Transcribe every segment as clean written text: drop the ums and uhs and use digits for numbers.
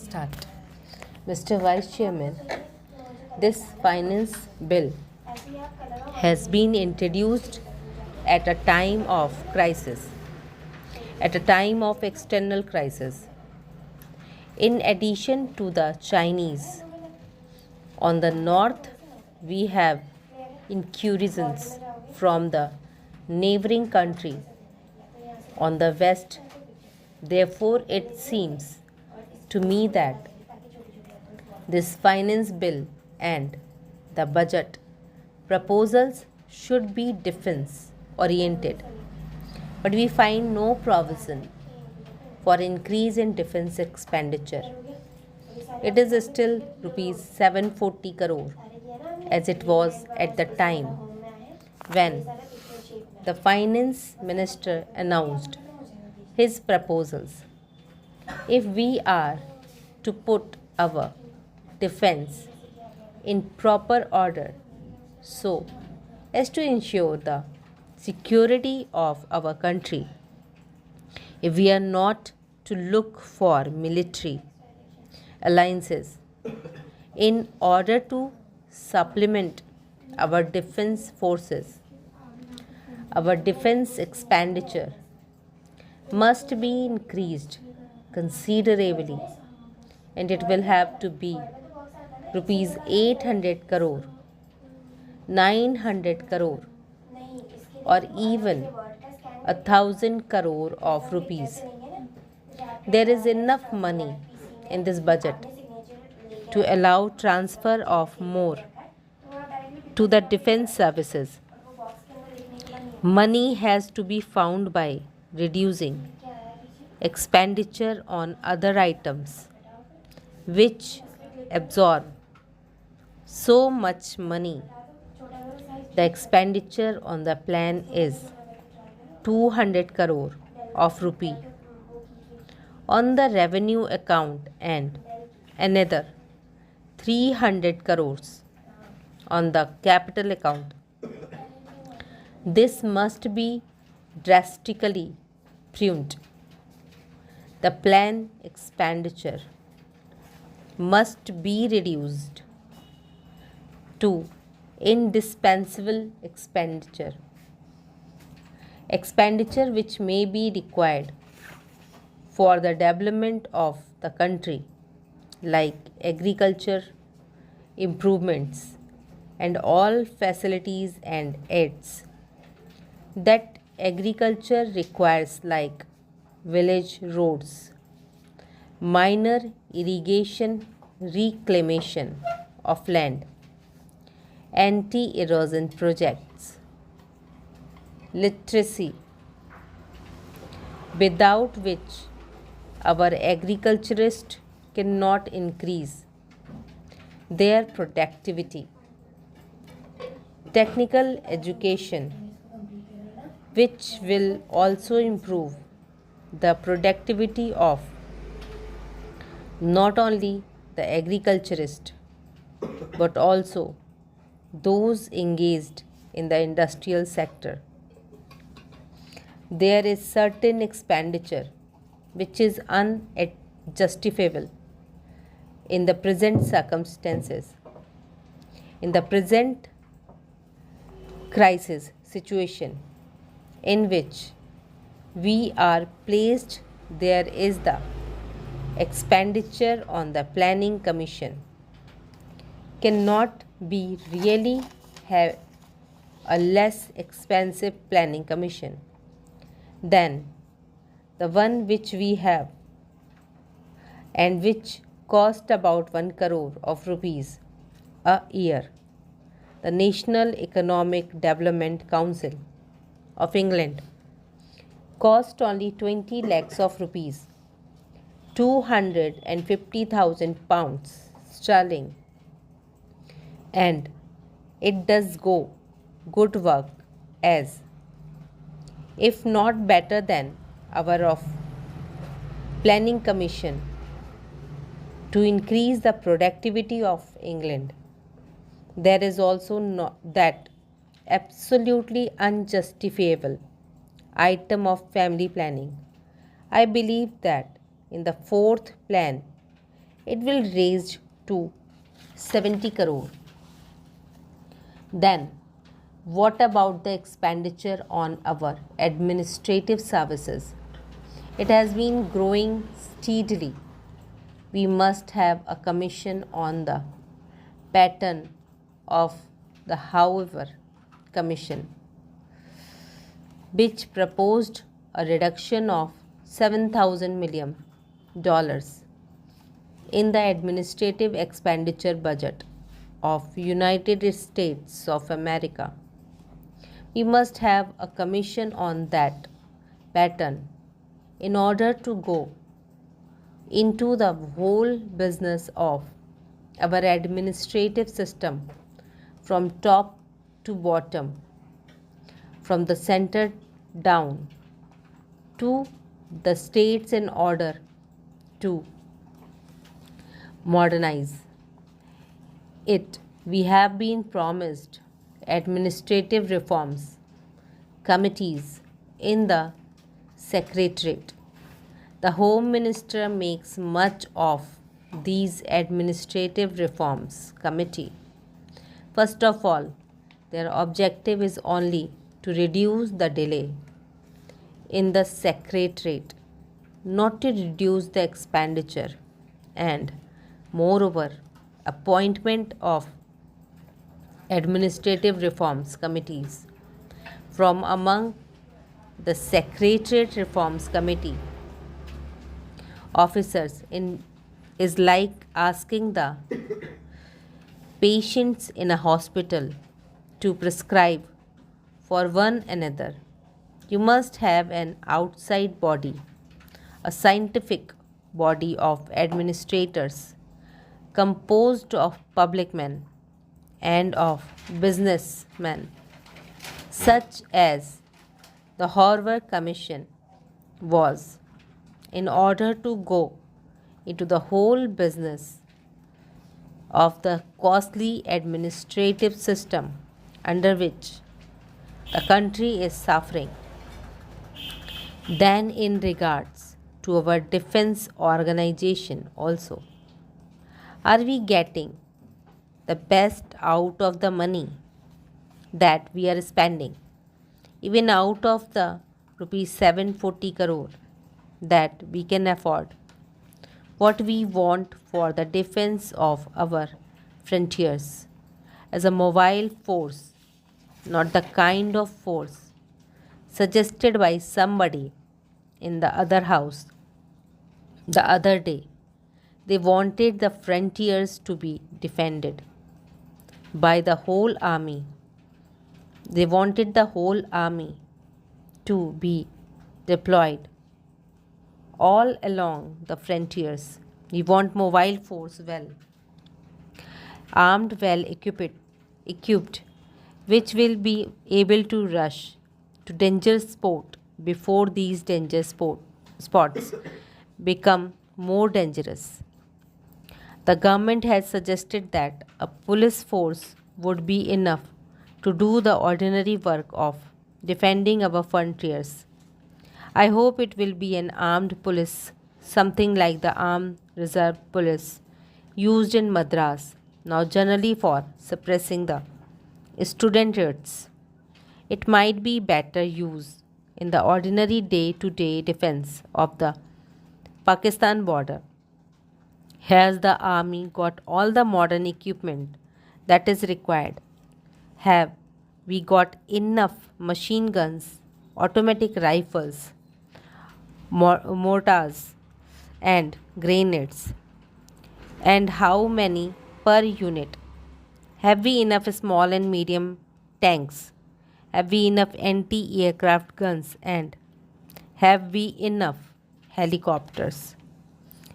Start. Mr. Vice Chairman, this finance bill has been introduced at a time of crisis, at a time of external crisis. In addition to the Chinese, on the north we have incursions from the neighboring country. On the west, therefore, it seems to me that this finance bill and the budget proposals should be defense oriented, but we find no provision for increase in defense expenditure. It is still rupees 740 crore as it was at the time when the finance minister announced his proposals. If we are to put our defense in proper order so as to ensure the security of our country, if we are not to look for military alliances in order to supplement our defense forces, our defense expenditure must be increased considerably, and it will have to be rupees 800 crore, 900 crore, or even 1,000 crore of rupees. There is enough money in this budget to allow transfer of more to the defense services. Money has to be found by reducing expenditure on other items which absorb so much money. The expenditure on the plan is 200 crore of rupee on the revenue account and another 300 crores on the capital account. This must be drastically pruned. The plan expenditure must be reduced to indispensable expenditure which may be required for the development of the country, like agriculture improvements and all facilities and aids that agriculture requires, like village roads, minor irrigation, reclamation of land, anti-erosion projects, literacy, without which our agriculturists cannot increase their productivity, technical education, which will also improve the productivity of not only the agriculturist but also those engaged in the industrial sector. There is certain expenditure which is unjustifiable in the present circumstances. In the present crisis situation in which we are placed, there is the expenditure on the planning commission cannot be really have a less expensive planning commission than the one which we have and which cost about 1 crore of rupees a year. The National Economic Development Council of England cost only 20 lakhs of rupees, 250,000 pounds sterling, and it does go good work as, if not better than, our of planning commission to increase the productivity of England. There is also that absolutely unjustifiable item of family planning. I believe that in the fourth plan it will raise to 70 crore. Then, what about the expenditure on our administrative services? It has been growing steadily. We must have a commission on the pattern of the However Commission, which proposed a reduction of $7,000 million in the administrative expenditure budget of United States of America. We must have a commission on that pattern in order to go into the whole business of our administrative system from top to bottom, from the center down to the states in order to modernize it. We have been promised administrative reforms committees in the Secretariat. The Home Minister makes much of these administrative reforms committee. First of all, their objective is only to reduce the delay in the Secretariat, not to reduce the expenditure, and moreover, appointment of administrative reforms committees from among the Secretariat Reforms Committee officers is like asking the patients in a hospital to prescribe for one another. You must have an outside body, a scientific body of administrators composed of public men and of businessmen, such as the Hoover Commission was, in order to go into the whole business of the costly administrative system under which the country is suffering. Then, in regards to our defense organization, also, are we getting the best out of the money that we are spending, even out of the rupees 740 crore that we can afford? What we want for the defense of our frontiers as a mobile force, not the kind of force suggested by somebody in the other house the other day. They wanted the frontiers to be defended by the whole army. They wanted the whole army to be deployed all along the frontiers. We want mobile force well armed, well equipped, which will be able to rush to danger spot before these danger spots become more dangerous. The government has suggested that a police force would be enough to do the ordinary work of defending our frontiers. I hope it will be an armed police, something like the armed reserve police used in Madras, now generally for suppressing the student. It might be better used in the ordinary day-to-day defense of the Pakistan border. Has the army got all the modern equipment that is required? Have we got enough machine guns, automatic rifles, mortars, and grenades? And how many per unit? Have we enough small and medium tanks? Have we enough anti-aircraft guns? And have we enough helicopters,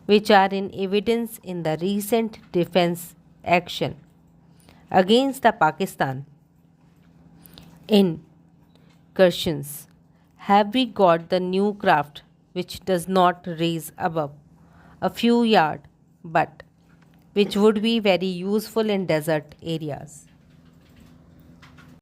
which are in evidence in the recent defense action against the Pakistan incursions? Have we got the new craft which does not raise above a few yards but which would be very useful in desert areas?